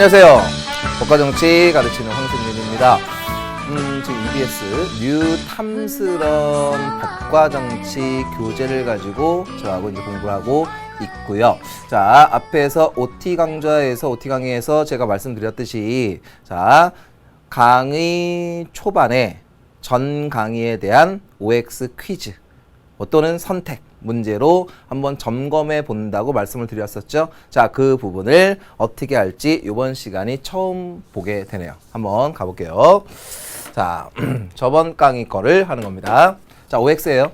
안녕하세요. 법과정치 가르치는 황승민입니다. 지금 EBS 뉴 탐스런 법과정치 교재를 가지고 저하고 이제 공부를 하고 있고요. 자, 앞에서 OT 강좌에서 OT 강의에서 제가 말씀드렸듯이 자, 강의 초반에 전 강의에 대한 OX 퀴즈 또는 선택 문제로 한번 점검해 본다고 말씀을 드렸었죠. 자, 그 부분을 어떻게 할지 이번 시간이 처음 보게 되네요. 한번 가볼게요. 자, 저번 강의 거를 하는 겁니다. 자, OX예요.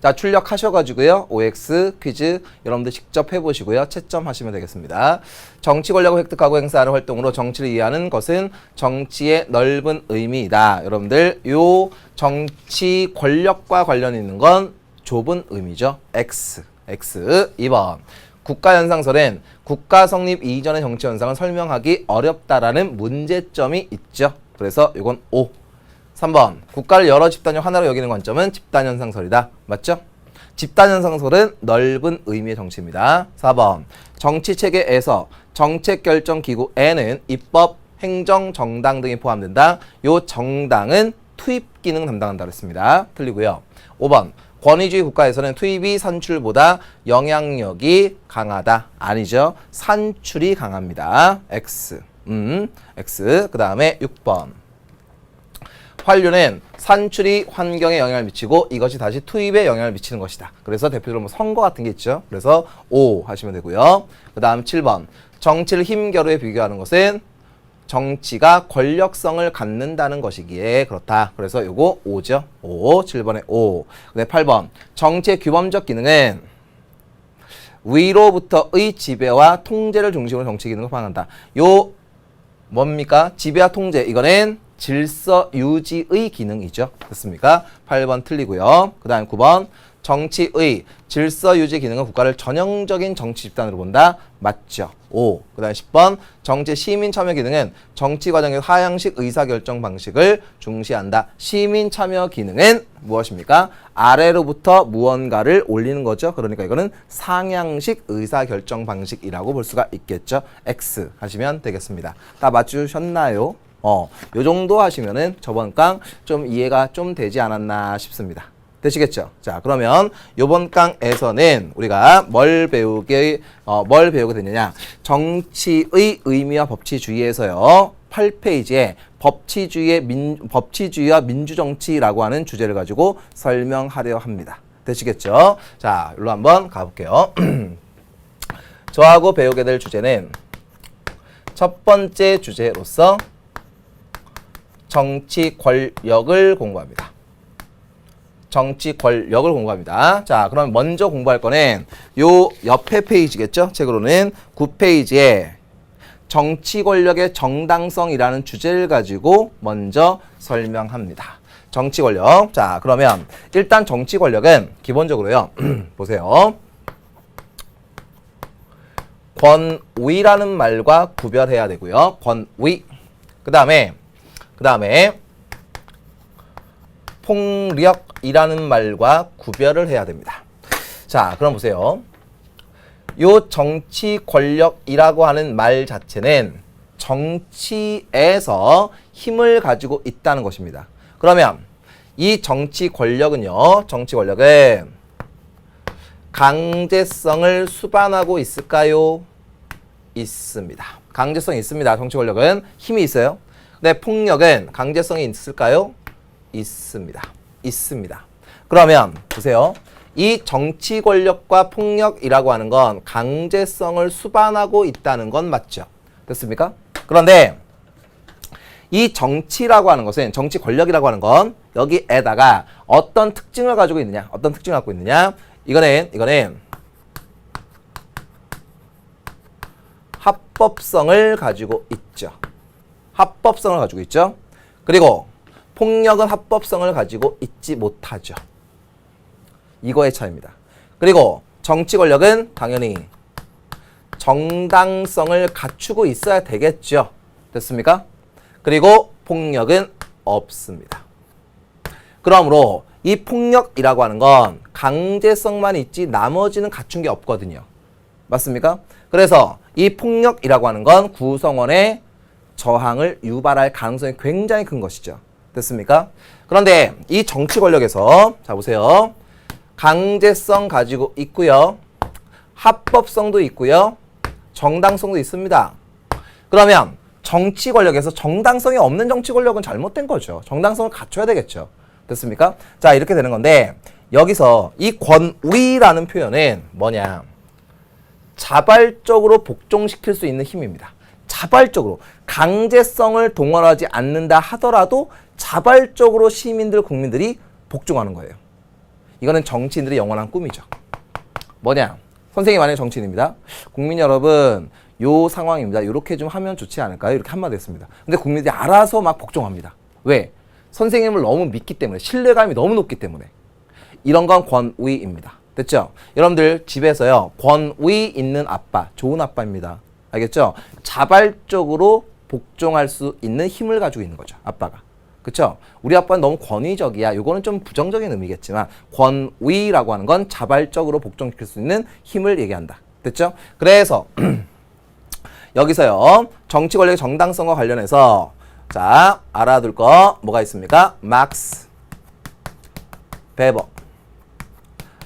자, 출력하셔가지고요. OX 퀴즈 여러분들 직접 해보시고요. 채점하시면 되겠습니다. 정치 권력을 획득하고 행사하는 활동으로 정치를 이해하는 것은 정치의 넓은 의미이다. 여러분들 요 정치 권력과 관련 있는 건 좁은 의미죠. X. 2번. 국가현상설엔 국가 성립 이전의 정치 현상을 설명하기 어렵다라는 문제점이 있죠. 그래서 이건 O. 3번. 국가를 여러 집단이 하나로 여기는 관점은 집단현상설이다. 맞죠? 집단현상설은 넓은 의미의 정치입니다. 4번. 정치체계에서 정책결정기구에는 입법, 행정, 정당 등이 포함된다. 요 정당은 투입 기능 담당한다 그랬습니다. 틀리고요. 5번. 권위주의 국가에서는 투입이 산출보다 영향력이 강하다. 아니죠. 산출이 강합니다. X. X. 그 다음에 6번. 환류는 산출이 환경에 영향을 미치고 이것이 다시 투입에 영향을 미치는 것이다. 그래서 대표적으로 뭐 선거 같은 게 있죠. 그래서 O 하시면 되고요. 그 다음 7번. 정치를 힘겨루에 비교하는 것은 정치가 권력성을 갖는다는 것이기에 그렇다. 그래서 요거 O죠. O. 7번에 O. 네, 8번. 정치의 규범적 기능은 위로부터의 지배와 통제를 중심으로 정치 기능을 포함한다. 요 뭡니까? 지배와 통제. 이거는 질서 유지의 기능이죠. 됐습니까? 8번 틀리고요. 그 다음 9번. 정치의 질서 유지 기능은 국가를 전형적인 정치 집단으로 본다. 맞죠. 5. 그 다음 10번. 정치 시민 참여 기능은 정치 과정의 하향식 의사결정 방식을 중시한다. 시민 참여 기능은 무엇입니까? 아래로부터 무언가를 올리는 거죠. 그러니까 이거는 상향식 의사결정 방식이라고 볼 수가 있겠죠. X 하시면 되겠습니다. 다 맞추셨나요? 요 정도 하시면은 저번 강 좀 이해가 좀 되지 않았나 싶습니다. 되시겠죠? 자, 그러면 요번 강에서는 우리가 뭘 배우게 되느냐? 정치의 의미와 법치주의에서요. 8페이지에 법치주의와 민주정치라고 하는 주제를 가지고 설명하려 합니다. 되시겠죠? 자, 일로 한번 가볼게요. 저하고 배우게 될 주제는 첫 번째 주제로서 정치 권력을 공부합니다. 정치 권력을 공부합니다. 자, 그럼 먼저 공부할 거는 요 옆에 페이지겠죠? 책으로는 9페이지에 정치 권력의 정당성이라는 주제를 가지고 먼저 설명합니다. 정치 권력. 자, 그러면 일단 정치 권력은 기본적으로요. 보세요. 권위라는 말과 구별해야 되고요. 권위. 그 다음에 폭력이라는 말과 구별을 해야 됩니다. 자, 그럼 보세요. 요 정치 권력이라고 하는 말 자체는 정치에서 힘을 가지고 있다는 것입니다. 그러면 이 정치 권력은 강제성을 수반하고 있을까요? 있습니다. 강제성이 있습니다. 정치 권력은 힘이 있어요. 근데 폭력은 강제성이 있을까요? 있습니다. 그러면 보세요. 이 정치 권력과 폭력이라고 하는 건 강제성을 수반하고 있다는 건 맞죠? 됐습니까? 그런데 이 정치라고 하는 것은 정치 권력이라고 하는 건 여기에다가 어떤 특징을 가지고 있느냐? 어떤 특징을 갖고 있느냐? 이거는 합법성을 가지고 있죠. 그리고 폭력은 합법성을 가지고 있지 못하죠. 이거의 차이입니다. 그리고 정치 권력은 당연히 정당성을 갖추고 있어야 되겠죠. 됐습니까? 그리고 폭력은 없습니다. 그러므로 이 폭력이라고 하는 건 강제성만 있지 나머지는 갖춘 게 없거든요. 맞습니까? 그래서 이 폭력이라고 하는 건 구성원의 저항을 유발할 가능성이 굉장히 큰 것이죠. 됐습니까? 그런데 이 정치 권력에서 자 보세요. 강제성 가지고 있고요. 합법성도 있고요. 정당성도 있습니다. 그러면 정치 권력에서 정당성이 없는 정치 권력은 잘못된 거죠. 정당성을 갖춰야 되겠죠. 됐습니까? 자, 이렇게 되는 건데 여기서 이 권위라는 표현은 뭐냐? 자발적으로 복종시킬 수 있는 힘입니다. 자발적으로 강제성을 동원하지 않는다 하더라도 자발적으로 시민들, 국민들이 복종하는 거예요. 이거는 정치인들의 영원한 꿈이죠. 뭐냐? 선생님이 만약에 정치인입니다. 국민 여러분, 요 상황입니다. 이렇게 좀 하면 좋지 않을까요? 이렇게 한마디 했습니다. 근데 국민들이 알아서 막 복종합니다. 왜? 선생님을 너무 믿기 때문에, 신뢰감이 너무 높기 때문에. 이런 건 권위입니다. 됐죠? 여러분들 집에서요, 권위 있는 아빠, 좋은 아빠입니다. 알겠죠? 자발적으로 복종할 수 있는 힘을 가지고 있는 거죠, 아빠가. 그쵸? 우리 아빠는 너무 권위적이야. 이거는 좀 부정적인 의미겠지만 권위라고 하는 건 자발적으로 복종시킬 수 있는 힘을 얘기한다. 됐죠? 그래서 여기서요, 정치 권력의 정당성과 관련해서 자, 알아둘 거 뭐가 있습니까? 막스 베버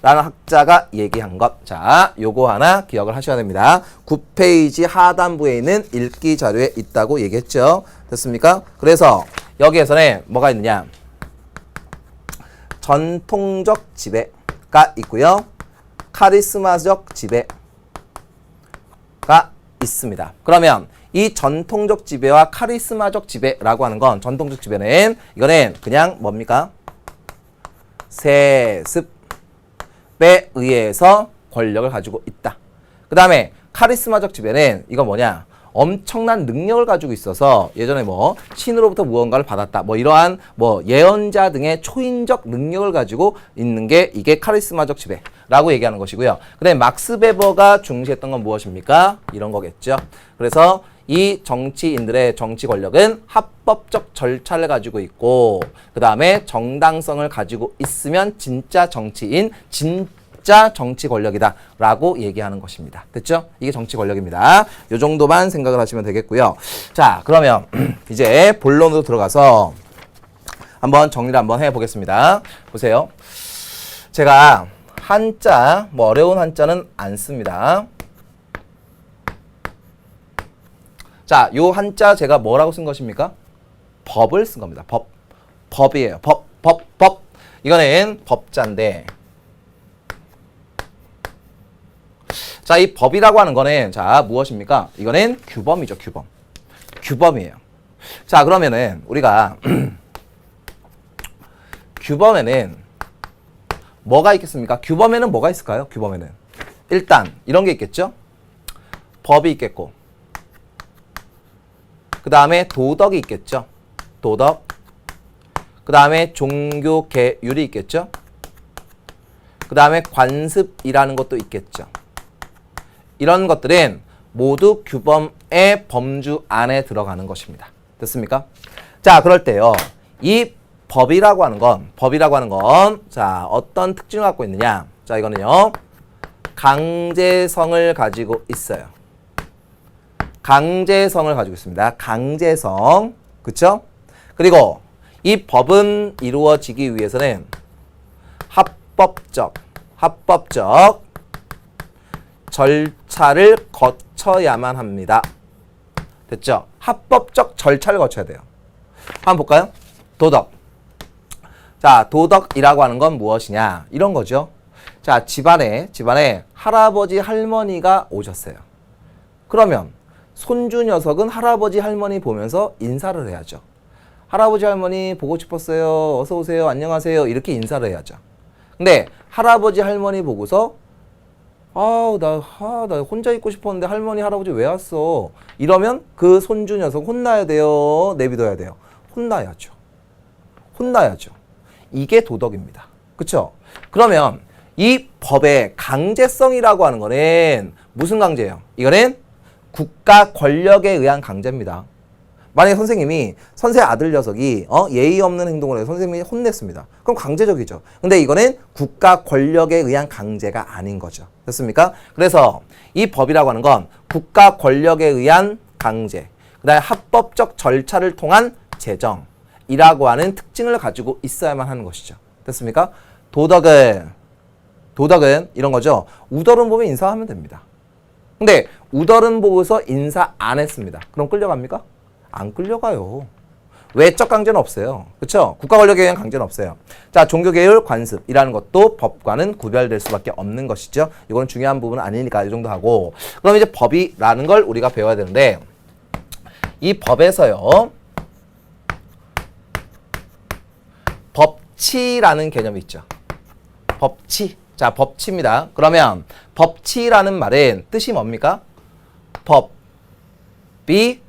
라는 학자가 얘기한 것. 자, 요거 하나 기억을 하셔야 됩니다. 9페이지 하단부에 있는 읽기 자료에 있다고 얘기했죠. 됐습니까? 그래서 여기에서는 뭐가 있느냐? 전통적 지배가 있고요. 카리스마적 지배가 있습니다. 그러면 이 전통적 지배와 카리스마적 지배라고 하는 건, 전통적 지배는 이거는 그냥 뭡니까? 세습에 의해서 권력을 가지고 있다. 그 다음에 카리스마적 지배는 이거 뭐냐? 엄청난 능력을 가지고 있어서 예전에 뭐 신으로부터 무언가를 받았다. 뭐 이러한 뭐 예언자 등의 초인적 능력을 가지고 있는 게 이게 카리스마적 지배라고 얘기하는 것이고요. 그 다음에 막스 베버가 중시했던 건 무엇입니까? 이런 거겠죠. 그래서 이 정치인들의 정치 권력은 합법적 절차를 가지고 있고 그 다음에 정당성을 가지고 있으면 진짜 정치인, 진짜 정치 권력이다 라고 얘기하는 것입니다. 됐죠? 이게 정치 권력입니다. 요 정도만 생각을 하시면 되겠고요. 자, 그러면 이제 본론으로 들어가서 한번 정리를 한번 해보겠습니다. 보세요. 제가 한자, 뭐 어려운 한자는 안 씁니다. 자, 요 한자 제가 뭐라고 쓴 것입니까? 법을 쓴 겁니다. 법이에요. 법. 이거는 법자인데, 자, 이 법이라고 하는 거는, 자, 무엇입니까? 이거는 규범이죠, 규범. 규범이에요. 자, 그러면은, 우리가, 규범에는 뭐가 있겠습니까? 규범에는 뭐가 있을까요? 규범에는. 일단, 이런 게 있겠죠? 법이 있겠고, 그 다음에 도덕이 있겠죠? 도덕. 그 다음에 종교 계율이 있겠죠? 그 다음에 관습이라는 것도 있겠죠. 이런 것들은 모두 규범의 범주 안에 들어가는 것입니다. 됐습니까? 자, 그럴 때요. 이 법이라고 하는 건, 자, 어떤 특징을 갖고 있느냐? 자, 이거는요. 강제성을 가지고 있어요. 강제성을 가지고 있습니다. 강제성. 그쵸? 그리고 이 법은 이루어지기 위해서는 합법적 절차를 거쳐야만 합니다. 됐죠? 합법적 절차를 거쳐야 돼요. 한번 볼까요? 도덕. 자, 도덕이라고 하는 건 무엇이냐? 이런 거죠. 자, 집안에 할아버지, 할머니가 오셨어요. 그러면 손주 녀석은 할아버지, 할머니 보면서 인사를 해야죠. 할아버지, 할머니 보고 싶었어요. 어서 오세요. 안녕하세요. 이렇게 인사를 해야죠. 근데 할아버지, 할머니 보고서 나 혼자 있고 싶었는데 할머니, 할아버지 왜 왔어? 이러면 그 손주 녀석 혼나야 돼요? 내비둬야 돼요? 혼나야죠. 이게 도덕입니다. 그쵸? 그러면 이 법의 강제성이라고 하는 거는 무슨 강제예요? 이거는 국가 권력에 의한 강제입니다. 만약에 선생님이 선생 아들 녀석이 예의 없는 행동을 해서 선생님이 혼냈습니다. 그럼 강제적이죠. 근데 이거는 국가 권력에 의한 강제가 아닌 거죠. 됐습니까? 그래서 이 법이라고 하는 건 국가 권력에 의한 강제, 그다음에 합법적 절차를 통한 제정이라고 하는 특징을 가지고 있어야만 하는 것이죠. 됐습니까? 도덕은 이런 거죠. 우더른 보면 인사하면 됩니다. 근데 우더른 보고서 인사 안 했습니다. 그럼 끌려갑니까? 안 끌려가요. 외적 강제는 없어요. 그렇죠? 국가 권력에 의한 강제는 없어요. 자, 종교계율 관습이라는 것도 법과는 구별될 수밖에 없는 것이죠. 이거는 중요한 부분은 아니니까 이 정도 하고, 그럼 이제 법이라는 걸 우리가 배워야 되는데, 이 법에서요, 법치라는 개념이 있죠. 법치. 자, 법치입니다. 그러면 법치라는 말은 뜻이 뭡니까? 법이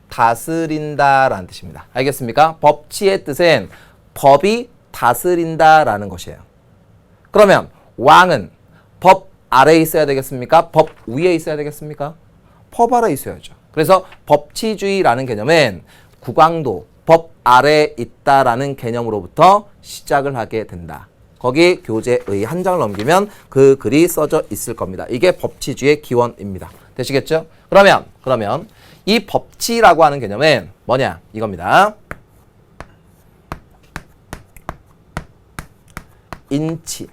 다스린다라는 뜻입니다. 알겠습니까? 법치의 뜻은 법이 다스린다라는 것이에요. 그러면 왕은 법 아래에 있어야 되겠습니까? 법 위에 있어야 되겠습니까? 법 아래에 있어야죠. 그래서 법치주의라는 개념은 국왕도 법 아래에 있다라는 개념으로부터 시작을 하게 된다. 거기 교재의 한 장을 넘기면 그 글이 써져 있을 겁니다. 이게 법치주의의 기원입니다. 되시겠죠? 그러면 이 법치라고 하는 개념은 뭐냐? 이겁니다. 인치.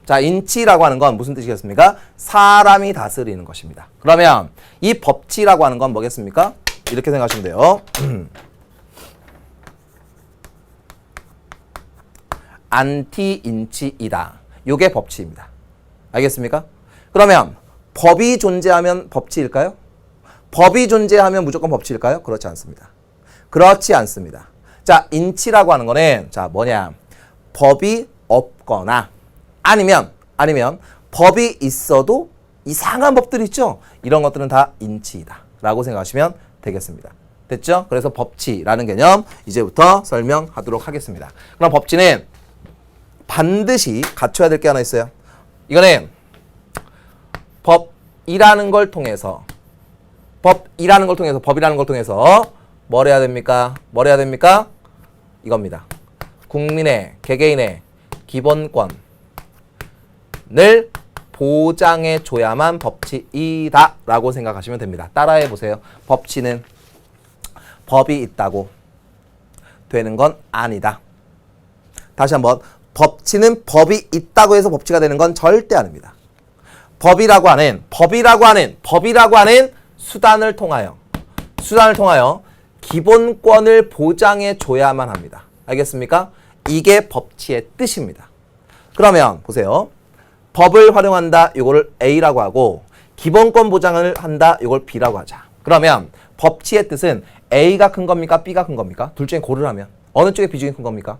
자, 인치라고 하는 건 무슨 뜻이겠습니까? 사람이 다스리는 것입니다. 그러면 이 법치라고 하는 건 뭐겠습니까? 이렇게 생각하시면 돼요. 안티인치이다. 요게 법치입니다. 알겠습니까? 그러면 법이 존재하면 법치일까요? 법이 존재하면 무조건 법치일까요? 그렇지 않습니다. 그렇지 않습니다. 자, 인치라고 하는 거는 자, 뭐냐? 법이 없거나 아니면 법이 있어도 이상한 법들 있죠? 이런 것들은 다 인치이다 라고 생각하시면 되겠습니다. 됐죠? 그래서 법치라는 개념 이제부터 설명하도록 하겠습니다. 그럼 법치는 반드시 갖춰야 될 게 하나 있어요. 이거는 법이라는 걸 통해서 뭘 해야 됩니까? 이겁니다. 국민의, 개개인의 기본권을 보장해 줘야만 법치이다 라고 생각하시면 됩니다. 따라해 보세요. 법치는 법이 있다고 되는 건 아니다. 다시 한번, 법치는 법이 있다고 해서 법치가 되는 건 절대 아닙니다. 법이라고 하는 수단을 통하여 기본권을 보장해 줘야만 합니다. 알겠습니까? 이게 법치의 뜻입니다. 그러면 보세요. 법을 활용한다, 요거를 A라고 하고 기본권 보장을 한다, 요걸 B라고 하자. 그러면 법치의 뜻은 A가 큰 겁니까? B가 큰 겁니까? 둘 중에 고르라면 어느 쪽에 비중이 큰 겁니까?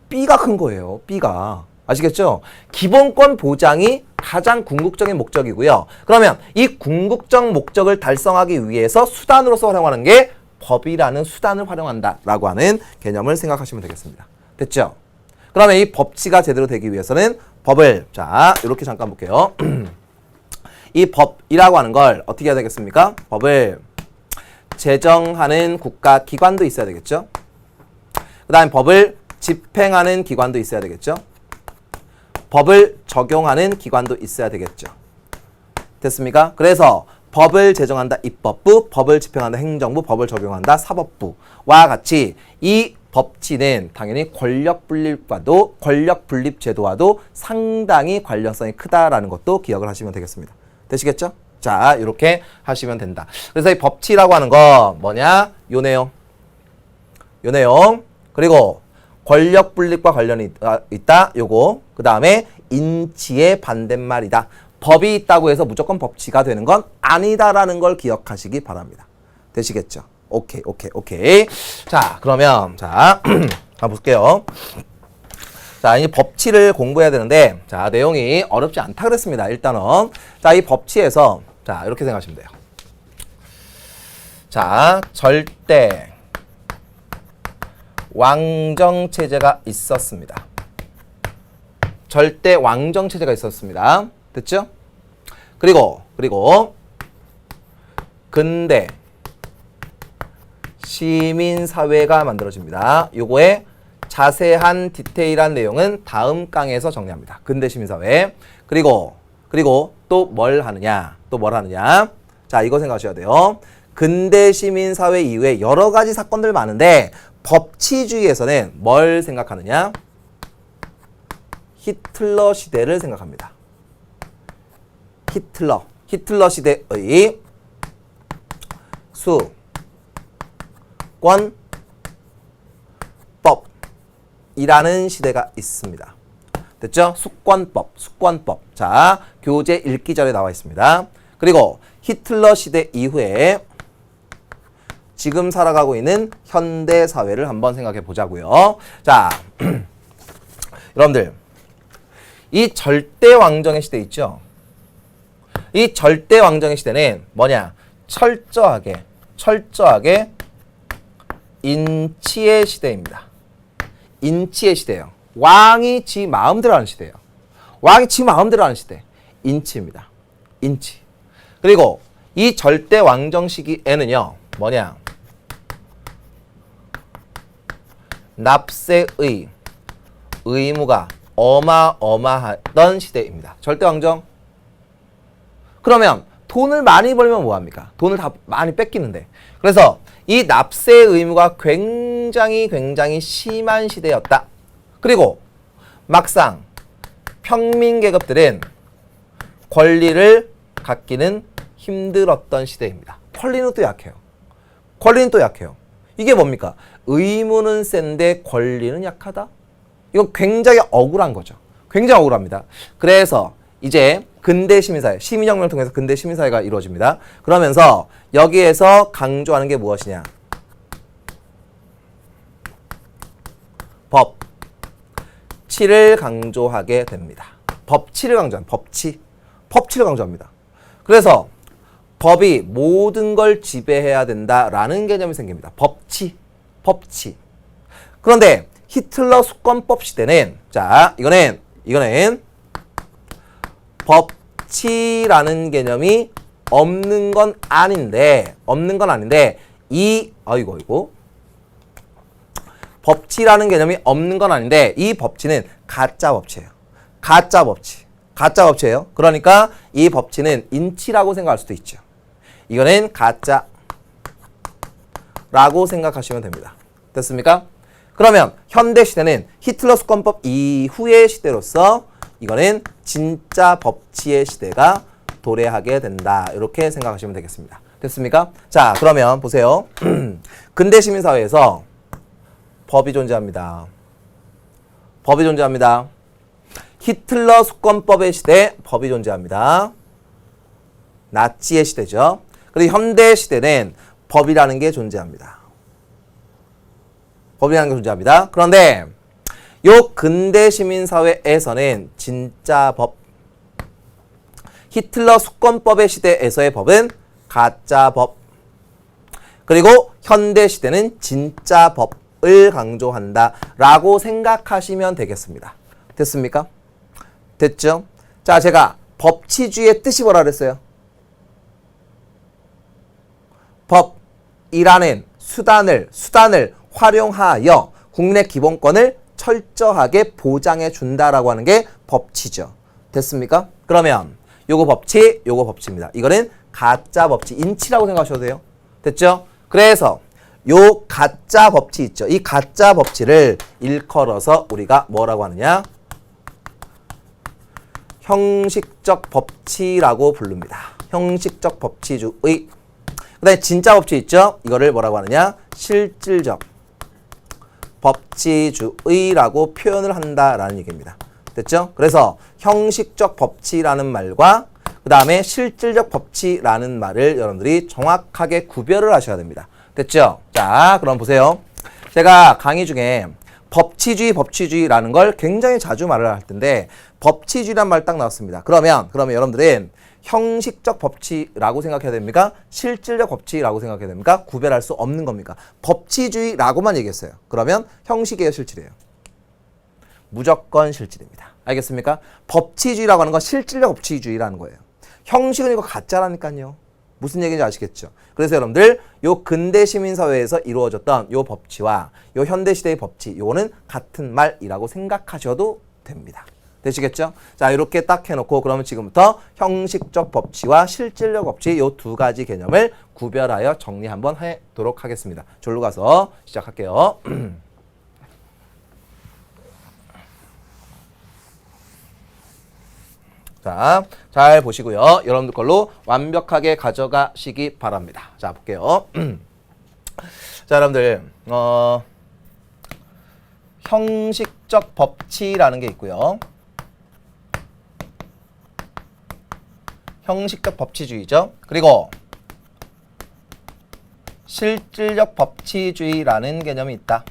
B가 큰 거예요. B가. 아시겠죠? 기본권 보장이 가장 궁극적인 목적이고요. 그러면 이 궁극적 목적을 달성하기 위해서 수단으로서 활용하는 게 법이라는 수단을 활용한다라고 하는 개념을 생각하시면 되겠습니다. 됐죠? 그러면 이 법치가 제대로 되기 위해서는 법을, 자, 이렇게 잠깐 볼게요. 이 법이라고 하는 걸 어떻게 해야 되겠습니까? 법을 제정하는 국가기관도 있어야 되겠죠? 그 다음에 법을 집행하는 기관도 있어야 되겠죠? 법을 적용하는 기관도 있어야 되겠죠? 됐습니까? 그래서 법을 제정한다 입법부, 법을 집행한다 행정부, 법을 적용한다 사법부와 같이 이 법치는 당연히 권력 분립 제도와도 상당히 관련성이 크다라는 것도 기억을 하시면 되겠습니다. 되시겠죠? 자, 이렇게 하시면 된다. 그래서 이 법치라고 하는 거 뭐냐? 요 내용. 그리고 권력 분립과 관련이 있다. 요거. 그 다음에 인치의 반대말이다. 법이 있다고 해서 무조건 법치가 되는 건 아니다라는 걸 기억하시기 바랍니다. 되시겠죠? 오케이. 자, 그러면 자, 한번 볼게요. 자, 이 법치를 공부해야 되는데, 자, 내용이 어렵지 않다 그랬습니다. 일단은. 자, 이 법치에서, 자, 이렇게 생각하시면 돼요. 자, 절대 왕정체제가 있었습니다. 절대 왕정체제가 있었습니다. 됐죠? 그리고 근대 시민사회가 만들어집니다. 요거의 자세한 디테일한 내용은 다음 강에서 정리합니다. 근대 시민사회. 그리고 또 뭘 하느냐? 자, 이거 생각하셔야 돼요. 근대 시민사회 이후에 여러 가지 사건들 많은데 법치주의에서는 뭘 생각하느냐? 히틀러 시대를 생각합니다. 히틀러 시대의 수권법이라는 시대가 있습니다. 됐죠? 수권법. 자, 교재 읽기 전에 나와 있습니다. 그리고 히틀러 시대 이후에 지금 살아가고 있는 현대 사회를 한번 생각해 보자고요. 자, 여러분들, 이 절대 왕정의 시대 있죠? 이 절대 왕정의 시대는 뭐냐? 철저하게 인치의 시대입니다. 인치의 시대예요. 왕이 지 마음대로 하는 시대예요. 왕이 지 마음대로 하는 시대. 인치입니다. 인치. 그리고 이 절대 왕정 시기에는요. 뭐냐? 납세의 의무가 어마어마하던 시대입니다. 절대 왕정. 그러면 돈을 많이 벌면 뭐합니까? 돈을 다 많이 뺏기는데. 그래서 이 납세 의무가 굉장히 심한 시대였다. 그리고 막상 평민 계급들은 권리를 갖기는 힘들었던 시대입니다. 권리는 또 약해요. 이게 뭡니까? 의무는 센데 권리는 약하다? 이건 굉장히 억울한 거죠. 굉장히 억울합니다. 그래서 이제 근대 시민사회, 시민혁명을 통해서 근대 시민사회가 이루어집니다. 그러면서 여기에서 강조하는 게 무엇이냐? 법치를 강조하게 됩니다. 법치를 강조합니다. 그래서 법이 모든 걸 지배해야 된다라는 개념이 생깁니다. 법치. 그런데 히틀러 수권법 시대는, 자, 이거는 법치라는 개념이 없는 건 아닌데 법치라는 개념이 없는 건 아닌데 이 법치는 가짜 법치예요. 그러니까 이 법치는 인치라고 생각할 수도 있죠. 이거는 가짜라고 생각하시면 됩니다. 됐습니까? 그러면 현대 시대는 히틀러 수권법 이후의 시대로서 이거는 진짜 법치의 시대가 도래하게 된다. 이렇게 생각하시면 되겠습니다. 됐습니까? 자, 그러면 보세요. 근대 시민사회에서 법이 존재합니다. 히틀러 수권법의 시대 법이 존재합니다. 나치의 시대죠. 그리고 현대 시대는 법이라는 게 존재합니다. 그런데 요 근대 시민사회에서는 진짜 법, 히틀러 수권법의 시대에서의 법은 가짜 법, 그리고 현대 시대는 진짜 법을 강조한다라고 생각하시면 되겠습니다. 됐습니까? 됐죠? 자, 제가 법치주의의 뜻이 뭐라 그랬어요? 법이라는 수단을 활용하여 국내 기본권을 철저하게 보장해 준다라고 하는 게 법치죠. 됐습니까? 그러면 요거 법치입니다. 이거는 가짜 법치, 인치라고 생각하셔도 돼요. 됐죠? 그래서 요 가짜 법치 있죠. 이 가짜 법치를 일컬어서 우리가 뭐라고 하느냐? 형식적 법치라고 부릅니다. 형식적 법치주의. 그 다음에 진짜 법치 있죠? 이거를 뭐라고 하느냐? 실질적 법치주의라고 표현을 한다라는 얘기입니다. 됐죠? 그래서 형식적 법치라는 말과 그 다음에 실질적 법치라는 말을 여러분들이 정확하게 구별을 하셔야 됩니다. 됐죠? 자, 그럼 보세요. 제가 강의 중에 법치주의라는 걸 굉장히 자주 말을 할 텐데 법치주의란 말 딱 나왔습니다. 그러면 여러분들은 형식적 법치라고 생각해야 됩니까? 실질적 법치라고 생각해야 됩니까? 구별할 수 없는 겁니까? 법치주의라고만 얘기했어요. 그러면 형식이에요, 실질이에요? 무조건 실질입니다. 알겠습니까? 법치주의라고 하는 건 실질적 법치주의라는 거예요. 형식은 이거 가짜라니까요. 무슨 얘기인지 아시겠죠? 그래서 여러분들 요 근대 시민사회에서 이루어졌던 요 법치와 요 현대시대의 법치, 요거는 같은 말이라고 생각하셔도 됩니다. 되시겠죠? 자, 이렇게 딱 해놓고 그러면 지금부터 형식적 법치와 실질적 법치 요 두 가지 개념을 구별하여 정리 한번 해도록 하겠습니다. 졸로 가서 시작할게요. 자, 잘 보시고요. 여러분들 걸로 완벽하게 가져가시기 바랍니다. 자, 볼게요. 자, 여러분들 형식적 법치라는 게 있고요. 형식적 법치주의죠. 그리고 실질적 법치주의라는 개념이 있다.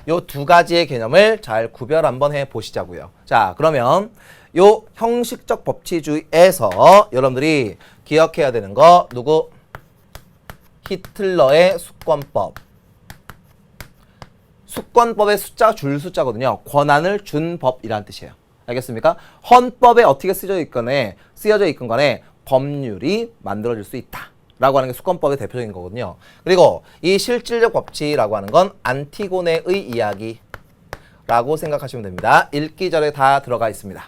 요 두 가지의 개념을 잘 구별 한번 해 보시자고요. 자, 그러면 요 형식적 법치주의에서 여러분들이 기억해야 되는 거 누구? 히틀러의 수권법. 수권법의 숫자가 줄 숫자거든요. 권한을 준 법이라는 뜻이에요. 알겠습니까? 헌법에 어떻게 쓰여져 있건 간에 법률이 만들어질 수 있다. 라고 하는 게 수권법의 대표적인 거거든요. 그리고 이 실질적 법치라고 하는 건 안티고네의 이야기라고 생각하시면 됩니다. 읽기 전에 다 들어가 있습니다.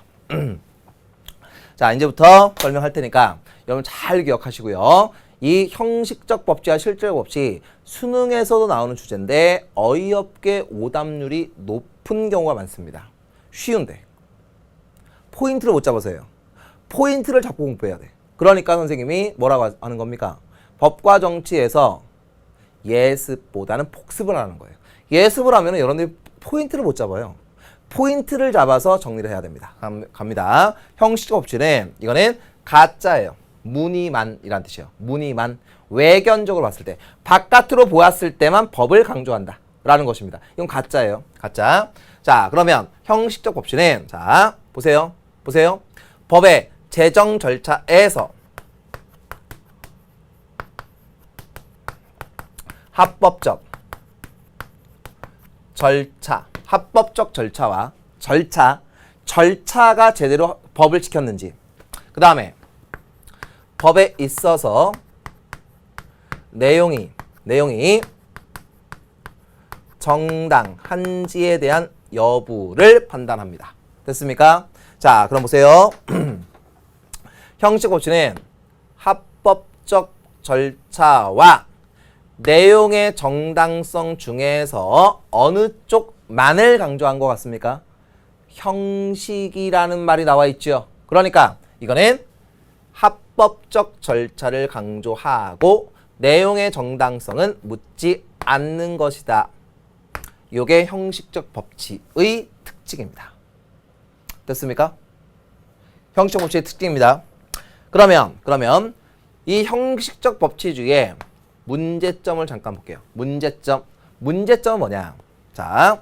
자, 이제부터 설명할 테니까 여러분 잘 기억하시고요. 이 형식적 법치와 실질적 법치 수능에서도 나오는 주제인데 어이없게 오답률이 높은 경우가 많습니다. 쉬운데 포인트를 못 잡아서요. 포인트를 잡고 공부해야 돼. 그러니까 선생님이 뭐라고 하는 겁니까? 법과 정치에서 예습보다는 복습을 하는 거예요. 예습을 하면 여러분들이 포인트를 못 잡아요. 포인트를 잡아서 정리를 해야 됩니다. 갑니다. 형식적 법치는 이거는 가짜예요. 무늬만이란 뜻이에요. 무늬만. 외견적으로 봤을 때 바깥으로 보았을 때만 법을 강조한다 라는 것입니다. 이건 가짜예요. 가짜. 자, 그러면 형식적 법치는 자 보세요. 법의 제정 절차에서 합법적 절차와 절차가 제대로 법을 지켰는지, 그 다음에 법에 있어서 내용이 정당한지에 대한 여부를 판단합니다. 됐습니까? 자, 그럼 보세요. 형식 법치는 합법적 절차와 내용의 정당성 중에서 어느 쪽만을 강조한 것 같습니까? 형식이라는 말이 나와 있죠. 그러니까 이거는 합법적 절차를 강조하고 내용의 정당성은 묻지 않는 것이다. 이게 형식적 법치의 특징입니다. 됐습니까? 형식적 법치의 특징입니다. 그러면 이 형식적 법치주의의 문제점을 잠깐 볼게요. 문제점은 뭐냐? 자,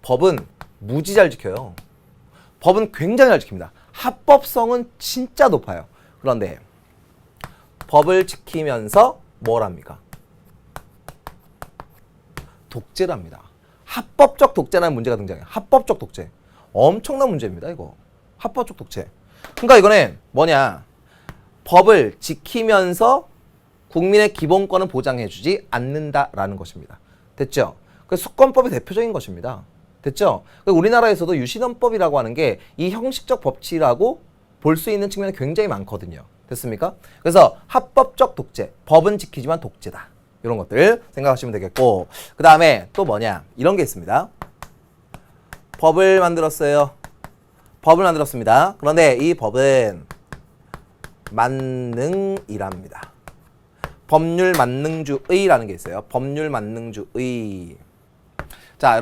법은 무지 잘 지켜요. 법은 굉장히 잘 지킵니다. 합법성은 진짜 높아요. 그런데 법을 지키면서 뭘 합니까? 독재를 합니다. 합법적 독재라는 문제가 등장해요. 합법적 독재. 엄청난 문제입니다, 이거. 합법적 독재. 그러니까 이거는 뭐냐? 법을 지키면서 국민의 기본권을 보장해주지 않는다라는 것입니다. 됐죠? 그 수권법의 대표적인 것입니다. 됐죠? 우리나라에서도 유신헌법이라고 하는 게 이 형식적 법치라고 볼 수 있는 측면이 굉장히 많거든요. 됐습니까? 그래서 합법적 독재, 법은 지키지만 독재다. 이런 것들 생각하시면 되겠고, 그 다음에 또 뭐냐? 이런 게 있습니다. 법을 만들었습니다. 그런데 이 법은 만능이랍니다. 법률 만능주의라는 게 있어요. 법률 만능주의. 자,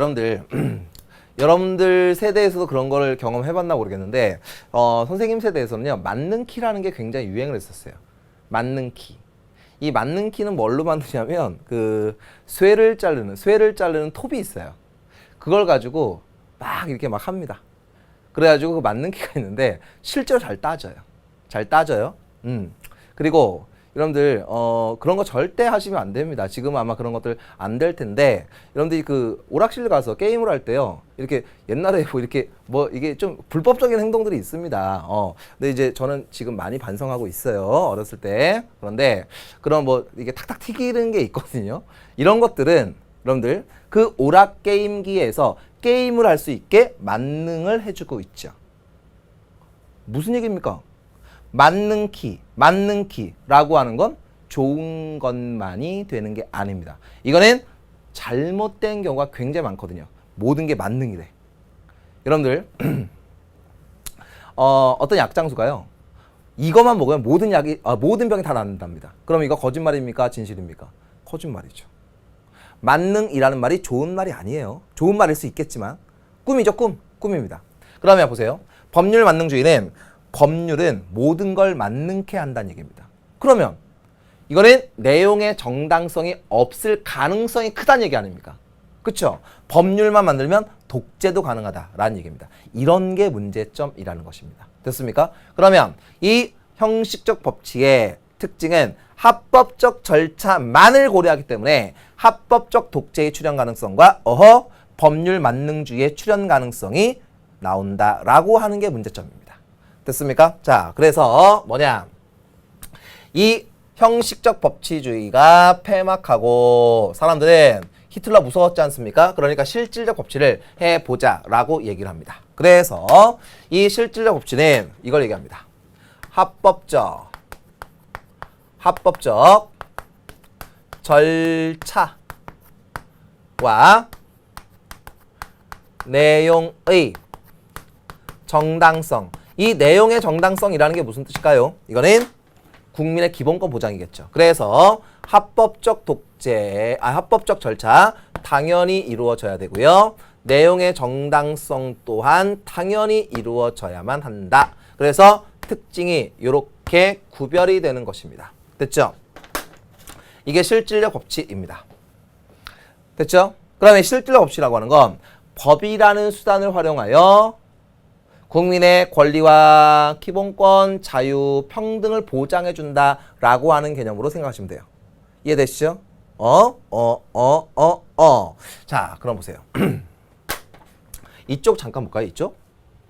여러분들 세대에서도 그런 거를 경험해봤나 모르겠는데 선생님 세대에서는요, 만능키라는 게 굉장히 유행을 했었어요. 만능키. 이 만능키는 뭘로 만드냐면 그 쇠를 자르는 톱이 있어요. 그걸 가지고 막 이렇게 막 합니다. 그래가지고 그 만능키가 있는데 실제로 잘 따져요. 그리고 여러분들 그런 거 절대 하시면 안 됩니다. 지금 아마 그런 것들 안 될 텐데 여러분들이 그 오락실 가서 게임을 할 때요. 이렇게 옛날에 뭐 이렇게 뭐 이게 좀 불법적인 행동들이 있습니다. 근데 이제 저는 지금 많이 반성하고 있어요. 어렸을 때. 그런데 그런 뭐 이게 탁탁 튀기는 게 있거든요. 이런 것들은 여러분들 그 오락 게임기에서 게임을 할 수 있게 만능을 해주고 있죠. 무슨 얘기입니까? 만능 키라고 하는 건 좋은 것만이 되는 게 아닙니다. 이거는 잘못된 경우가 굉장히 많거든요. 모든 게 만능이래. 여러분들 어떤 약장수가요. 이것만 먹으면 모든 병이 다 낫는답니다. 그럼 이거 거짓말입니까? 진실입니까? 거짓말이죠. 만능이라는 말이 좋은 말이 아니에요. 좋은 말일 수 있겠지만 꿈이죠. 꿈입니다. 그러면 보세요. 법률 만능주의는 법률은 모든 걸 만능케 한다는 얘기입니다. 그러면 이거는 내용의 정당성이 없을 가능성이 크다는 얘기 아닙니까? 그렇죠? 법률만 만들면 독재도 가능하다라는 얘기입니다. 이런 게 문제점이라는 것입니다. 됐습니까? 그러면 이 형식적 법칙의 특징은 합법적 절차만을 고려하기 때문에 합법적 독재의 출현 가능성과 법률 만능주의의 출현 가능성이 나온다라고 하는 게 문제점입니다. 됐습니까? 자, 그래서 뭐냐? 이 형식적 법치주의가 폐막하고 사람들은 히틀러 무서웠지 않습니까? 그러니까 실질적 법치를 해보자라고 얘기를 합니다. 그래서 이 실질적 법치는 이걸 얘기합니다. 합법적 절차와 내용의 정당성. 이 내용의 정당성이라는 게 무슨 뜻일까요? 이거는 국민의 기본권 보장이겠죠. 그래서 합법적 절차 당연히 이루어져야 되고요. 내용의 정당성 또한 당연히 이루어져야만 한다. 그래서 특징이 이렇게 구별이 되는 것입니다. 됐죠? 이게 실질적 법치입니다. 됐죠? 그러면 실질적 법치라고 하는 건 법이라는 수단을 활용하여 국민의 권리와 기본권, 자유, 평등을 보장해준다라고 하는 개념으로 생각하시면 돼요. 이해되시죠? 자, 그럼 보세요. 이쪽 잠깐 볼까요? 이쪽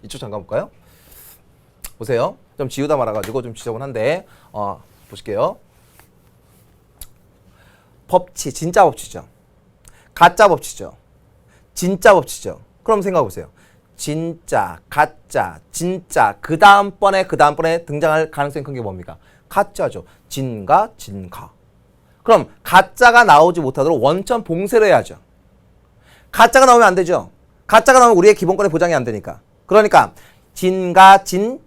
잠깐 볼까요? 보세요. 좀 지우다 말아가지고 좀 지저분한데, 보실게요. 법치, 진짜 법치죠. 가짜 법치죠. 진짜 법치죠. 그럼 생각해보세요. 진짜, 가짜, 진짜 그 다음번에 등장할 가능성이 큰 게 뭡니까? 가짜죠. 진가. 그럼 가짜가 나오지 못하도록 원천 봉쇄를 해야죠. 가짜가 나오면 안 되죠. 가짜가 나오면 우리의 기본권의 보장이 안 되니까. 그러니까 진가, 쭉진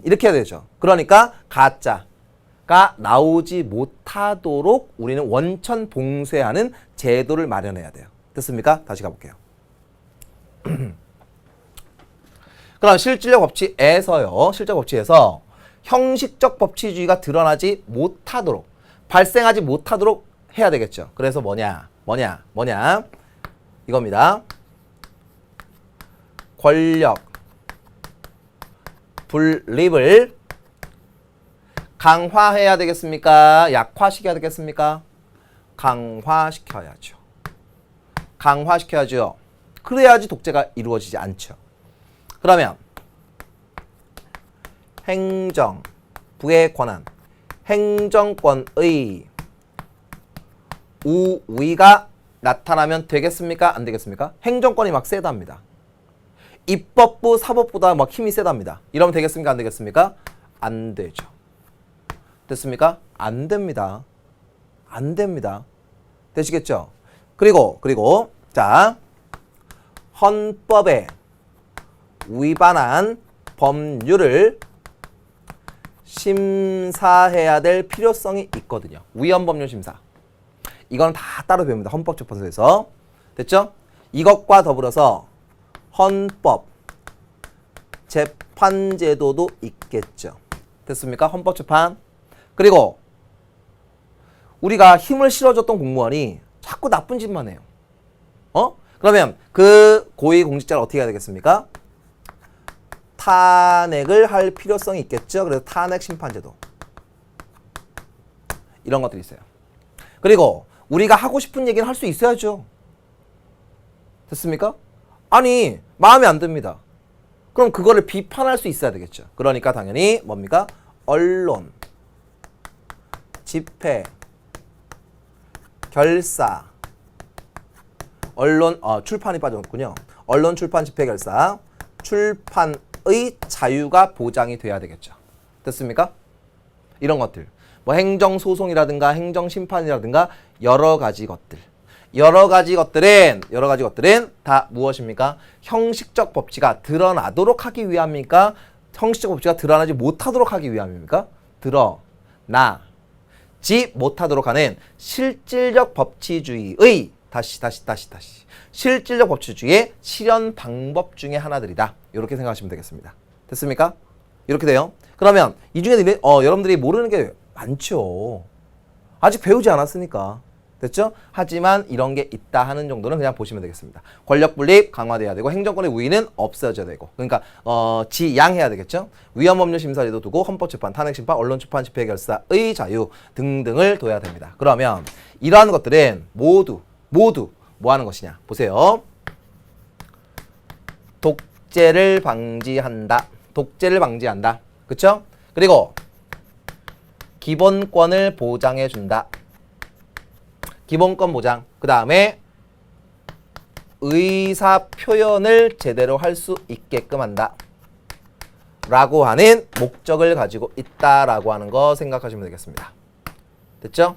이렇게 해야 되죠. 그러니까 가짜가 나오지 못하도록 우리는 원천 봉쇄하는 제도를 마련해야 돼요. 됐습니까? 다시 가볼게요. 그럼 실질적 법치에서 형식적 법치주의가 드러나지 못하도록 발생하지 못하도록 해야 되겠죠. 그래서 뭐냐 이겁니다. 권력 분립을 강화해야 되겠습니까? 약화시켜야 되겠습니까? 강화시켜야죠. 그래야지 독재가 이루어지지 않죠. 그러면 행정부의 권한, 행정권의 우위가 나타나면 되겠습니까? 안 되겠습니까? 행정권이 막 세답니다. 입법부, 사법부보다 막 힘이 세답니다. 이러면 되겠습니까? 안 되겠습니까? 안 되죠. 됐습니까? 안 됩니다. 되시겠죠? 그리고 자, 헌법에 위반한 법률을 심사해야 될 필요성이 있거든요. 위헌법률 심사. 이건 다 따로 배웁니다. 헌법재판소에서. 됐죠? 이것과 더불어서 헌법 재판제도도 있겠죠. 됐습니까? 헌법재판. 그리고 우리가 힘을 실어줬던 공무원이 자꾸 나쁜 짓만 해요. 그러면 그 고위공직자를 어떻게 해야 되겠습니까? 탄핵을 할 필요성이 있겠죠. 그래서 탄핵 심판제도. 이런 것들이 있어요. 그리고 우리가 하고 싶은 얘기는 할 수 있어야죠. 됐습니까? 아니 마음에 안 듭니다. 그럼 그거를 비판할 수 있어야 되겠죠. 그러니까 당연히 뭡니까? 언론, 집회, 결사, 언론, 출판이 빠졌군요. 언론, 출판, 집회, 결사, 출판의 자유가 보장이 돼야 되겠죠. 됐습니까? 이런 것들. 뭐 행정소송이라든가 행정심판이라든가 여러 가지 것들은 다 무엇입니까? 형식적 법치가 드러나도록 하기 위함입니까? 형식적 법치가 드러나지 못하도록 하기 위함입니까? 드러나지 못하도록 하는 실질적 법치주의의 실질적 법치주의의 실현 방법 중에 하나들이다. 이렇게 생각하시면 되겠습니다. 됐습니까? 이렇게 돼요. 그러면 이 중에 여러분들이 모르는 게 많죠. 아직 배우지 않았으니까. 됐죠? 하지만 이런 게 있다 하는 정도는 그냥 보시면 되겠습니다. 권력 분립 강화돼야 되고 행정권의 우위는 없어져야 되고 그러니까 지양해야 되겠죠? 위헌법률 심사제도 두고 헌법재판, 탄핵심판, 언론출판, 집회결사의 자유 등등을 둬야 됩니다. 그러면 이러한 것들은 모두 뭐 하는 것이냐? 보세요. 독재를 방지한다. 그쵸? 그리고 기본권을 보장해준다. 기본권 보장. 그 다음에 의사 표현을 제대로 할 수 있게끔 한다. 라고 하는 목적을 가지고 있다라고 하는 거 생각하시면 되겠습니다. 됐죠?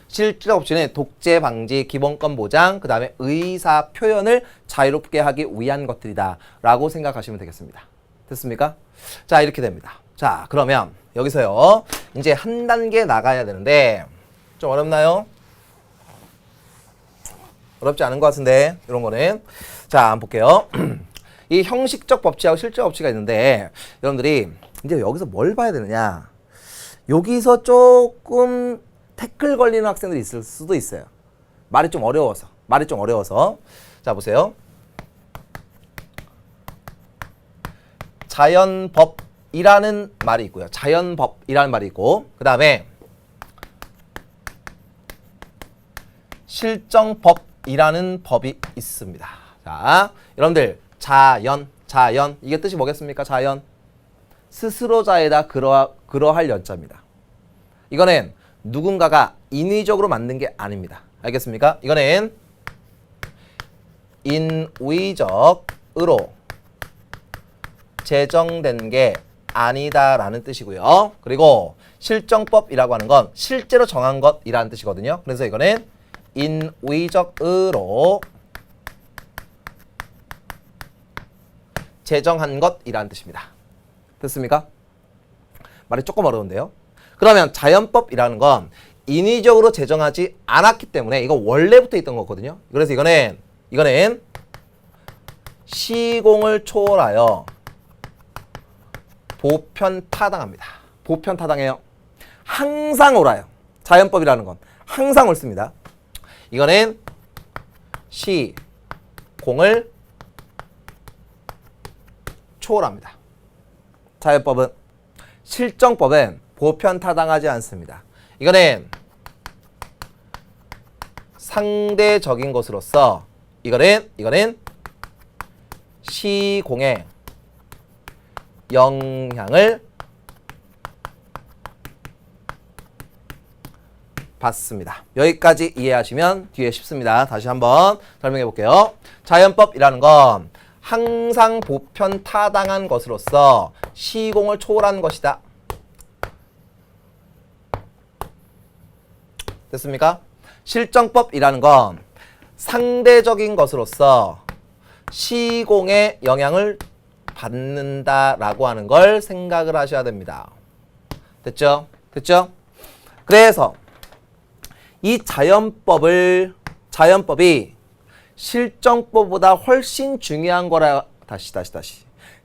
실질적 법치는 독재 방지, 기본권 보장, 그 다음에 의사 표현을 자유롭게 하기 위한 것들이다. 라고 생각하시면 되겠습니다. 됐습니까? 자, 이렇게 됩니다. 자, 그러면 여기서요. 이제 한 단계 나가야 되는데 좀 어렵나요? 어렵지 않은 것 같은데 이런 거는 자 한번 볼게요. 이 형식적 법치하고 실질적 법치가 있는데 여러분들이 이제 여기서 뭘 봐야 되느냐, 여기서 조금 태클 걸리는 학생들이 있을 수도 있어요. 말이 좀 어려워서 자 보세요. 자연법이라는 말이 있고요. 자연법이라는 말이 있고 그 다음에 실정법이라는 법이 있습니다. 자, 여러분들 자연 이게 뜻이 뭐겠습니까? 자연 스스로자에다 그러할 연자입니다. 이거는 누군가가 인위적으로 만든 게 아닙니다. 알겠습니까? 이거는 인위적으로 제정된 게 아니다라는 뜻이고요. 그리고 실정법이라고 하는 건 실제로 정한 것이라는 뜻이거든요. 그래서 이거는 인위적으로 제정한 것이라는 뜻입니다. 됐습니까? 말이 조금 어려운데요. 그러면 자연법이라는 건 인위적으로 제정하지 않았기 때문에 이거 원래부터 있던 거거든요. 그래서 이거는 시공을 초월하여 보편타당합니다. 보편타당해요. 항상 옳아요. 자연법이라는 건 항상 옳습니다. 이거는 시공을 초월합니다. 자연법은. 실정법은 보편타당하지 않습니다. 이거는 상대적인 것으로서 이거는 시공의 영향을 받습니다. 여기까지 이해하시면 뒤에 쉽습니다. 다시 한번 설명해 볼게요. 자연법이라는 건 항상 보편타당한 것으로서 시공을 초월한 것이다. 됐습니까? 실정법이라는 건 상대적인 것으로서 시공의 영향을 받는다라고 하는 걸 생각을 하셔야 됩니다. 됐죠? 그래서 이 자연법이 실정법보다 훨씬 중요한 거라. 다시.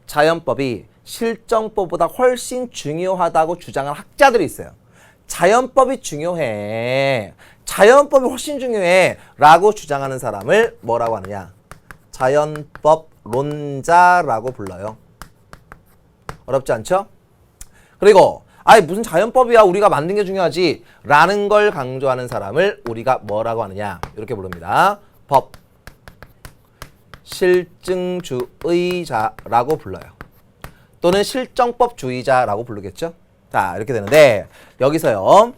자연법이 실정법보다 훨씬 중요하다고 주장하는 학자들이 있어요. 자연법이 중요해. 자연법이 훨씬 중요해. 라고 주장하는 사람을 뭐라고 하느냐? 자연법론자라고 불러요. 어렵지 않죠? 그리고 아이 무슨 자연법이야 우리가 만든 게 중요하지 라는 걸 강조하는 사람을 우리가 뭐라고 하느냐 이렇게 부릅니다. 법 실증주의자라고 불러요. 또는 실정법주의자라고 부르겠죠. 자 이렇게 되는데 여기서요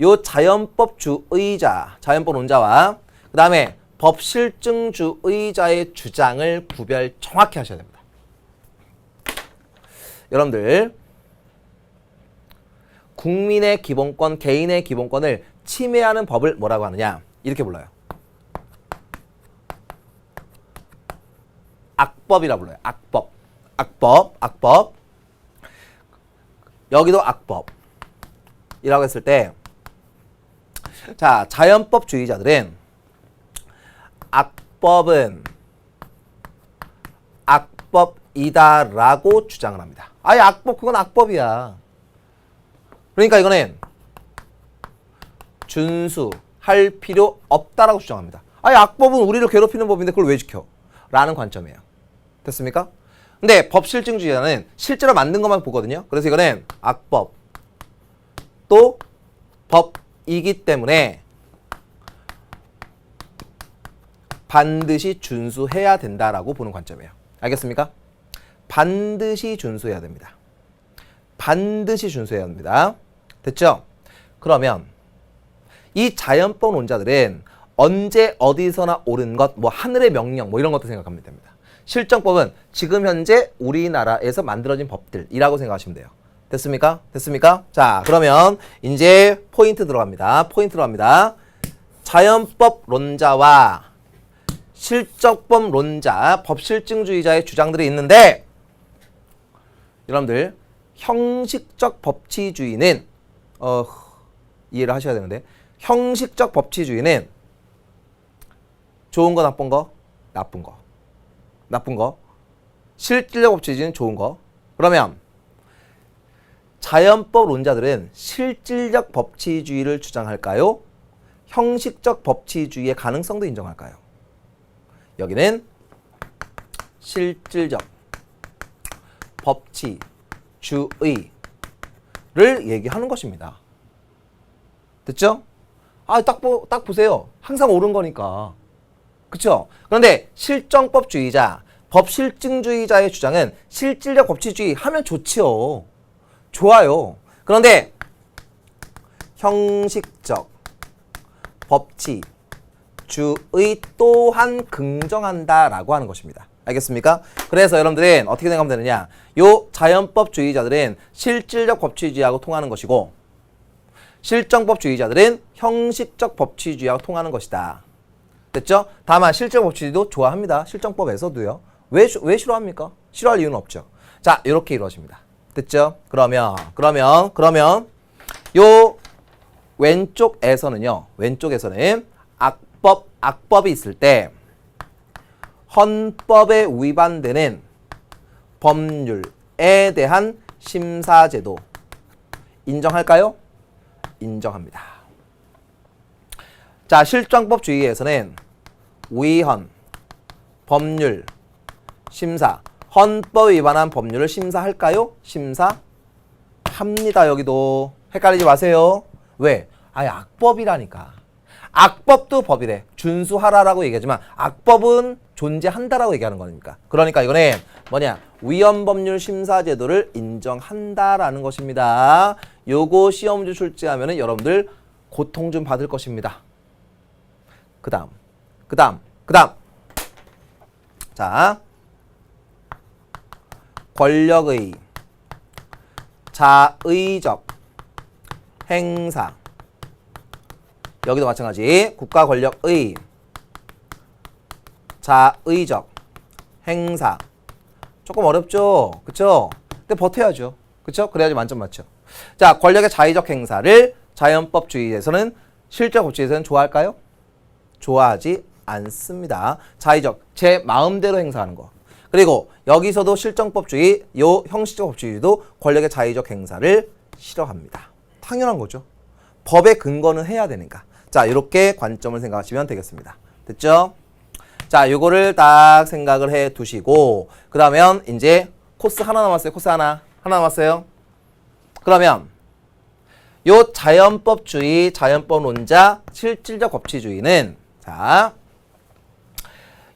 요 자연법주의자 자연법론자와 그 다음에 법실증주의자의 주장을 구별 정확히 하셔야 됩니다. 여러분들 국민의 기본권, 개인의 기본권을 침해하는 법을 뭐라고 하느냐 이렇게 불러요. 악법이라 불러요. 악법. 악법. 여기도 악법이라고 했을 때 자, 자연법주의자들은 악법은 악법이다라고 주장을 합니다. 아예 악법 그건 악법이야. 그러니까 이거는 준수할 필요 없다라고 주장합니다. 아예 악법은 우리를 괴롭히는 법인데 그걸 왜 지켜? 라는 관점이에요. 됐습니까? 근데 법실증주의자는 실제로 만든 것만 보거든요. 그래서 이거는 악법 또 법이기 때문에 반드시 준수해야 된다라고 보는 관점이에요. 알겠습니까? 반드시 준수해야 됩니다. 반드시 준수해야 합니다. 됐죠? 그러면 이 자연법론자들은 언제 어디서나 옳은 것, 뭐 하늘의 명령 뭐 이런 것도 생각하면 됩니다. 실정법은 지금 현재 우리나라에서 만들어진 법들이라고 생각하시면 돼요. 됐습니까? 됐습니까? 자, 그러면 이제 포인트 들어갑니다. 자연법론자와 실정법론자, 법실증주의자의 주장들이 있는데 여러분들 형식적 법치주의는 이해를 하셔야 되는데 형식적 법치주의는 좋은 거 나쁜 거? 나쁜 거. 실질적 법치주의는 좋은 거. 그러면 자연법론자들은 실질적 법치주의를 주장할까요? 형식적 법치주의의 가능성도 인정할까요? 여기는 실질적 법치주의를 얘기하는 것입니다. 됐죠? 딱 보세요. 항상 옳은 거니까. 그쵸? 그런데 실정법주의자, 법실증주의자의 주장은 실질적 법치주의 하면 좋지요. 좋아요. 그런데 형식적 법치주의 또한 긍정한다라고 하는 것입니다. 알겠습니까? 그래서 여러분들은 어떻게 생각하면 되느냐? 요 자연법주의자들은 실질적 법치주의하고 통하는 것이고 실정법주의자들은 형식적 법치주의하고 통하는 것이다. 됐죠? 다만 실질적 법치주의도 좋아합니다. 실정법에서도요. 왜 싫어합니까? 싫어할 이유는 없죠. 자, 이렇게 이루어집니다. 됐죠? 그러면 요 왼쪽에서는 악법이 있을 때 헌법에 위반되는 법률에 대한 심사제도 인정할까요? 인정합니다. 자, 실정법주의에서는 위헌, 법률, 심사, 헌법 위반한 법률을 심사할까요? 심사합니다. 여기도 헷갈리지 마세요. 왜? 아예 악법이라니까. 악법도 법이래. 준수하라라고 얘기하지만 악법은 존재한다라고 얘기하는 거니까. 그러니까 이거는 뭐냐? 위헌법률 심사제도를 인정한다라는 것입니다. 요거 시험지 출제하면은 여러분들 고통 좀 받을 것입니다. 그 다음. 자, 권력의 자의적 행사. 여기도 마찬가지. 국가 권력의 자의적 행사. 조금 어렵죠? 그쵸? 근데 버텨야죠. 그쵸? 그래야지 만점 맞죠. 자, 권력의 자의적 행사를 자연법주의에서는 실정법주의에서는 좋아할까요? 좋아하지 않습니다. 자의적, 제 마음대로 행사하는 거. 그리고 여기서도 실정법주의, 요 형식적 법주의도 권력의 자의적 행사를 싫어합니다. 당연한 거죠. 법의 근거는 해야 되니까. 자, 이렇게 관점을 생각하시면 되겠습니다. 됐죠? 자, 요거를 딱 생각을 해 두시고, 그러면 이제 코스 하나 남았어요. 코스 하나 남았어요. 그러면 요 자연법주의, 자연법론자, 실질적 법치주의는 자,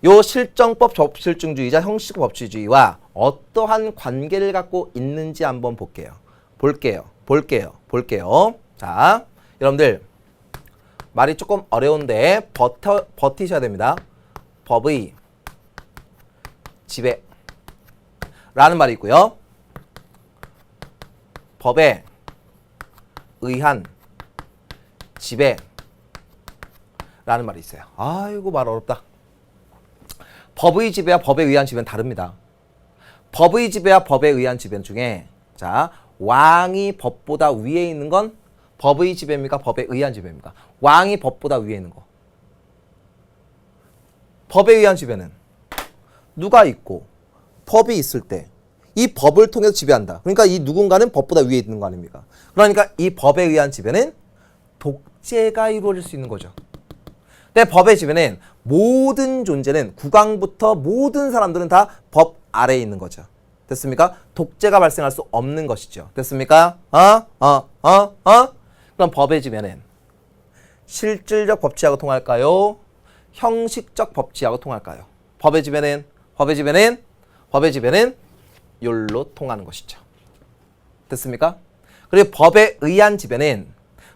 요 실정법 접실증주의자, 형식적 법치주의와 어떠한 관계를 갖고 있는지 한번 볼게요. 볼게요. 자, 여러분들 말이 조금 어려운데 버티셔야 됩니다. 법의 지배라는 말이 있고요. 법에 의한 지배라는 말이 있어요. 아이고 말 어렵다. 법의 지배와 법에 의한 지배는 다릅니다. 법의 지배와 법에 의한 지배 중에 자, 왕이 법보다 위에 있는 건 법의 지배입니까? 법에 의한 지배입니까? 왕이 법보다 위에 있는 거. 법에 의한 지배는 누가 있고 법이 있을 때 이 법을 통해서 지배한다. 그러니까 이 누군가는 법보다 위에 있는 거 아닙니까? 그러니까 이 법에 의한 지배는 독재가 이루어질 수 있는 거죠. 근데 법의 지배는 모든 존재는 국왕부터 모든 사람들은 다 법 아래에 있는 거죠. 됐습니까? 독재가 발생할 수 없는 것이죠. 됐습니까? 그럼 법의 지배는 실질적 법치하고 통할까요? 형식적 법치하고 통할까요? 법의 지배는 욜로 통하는 것이죠. 됐습니까? 그리고 법에 의한 지배는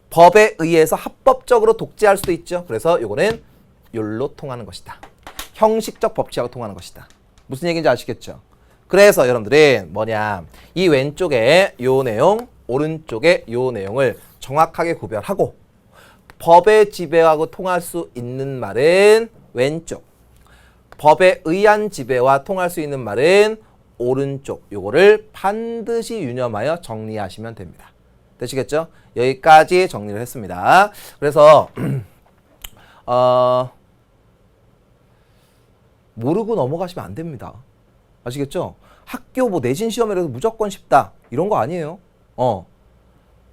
법에 의해서 합법적으로 독재할 수도 있죠. 그래서 요거는 욜로 통하는 것이다. 형식적 법치하고 통하는 것이다. 무슨 얘기인지 아시겠죠? 그래서 여러분들은 뭐냐, 이 왼쪽에 요 내용, 오른쪽에 요 내용을 정확하게 구별하고 법의 지배하고 통할 수 있는 말은 왼쪽, 법에 의한 지배와 통할 수 있는 말은 오른쪽, 요거를 반드시 유념하여 정리하시면 됩니다. 되시겠죠? 여기까지 정리를 했습니다. 그래서 모르고 넘어가시면 안 됩니다. 아시겠죠? 학교 뭐 내신 시험이라도 무조건 쉽다 이런 거 아니에요.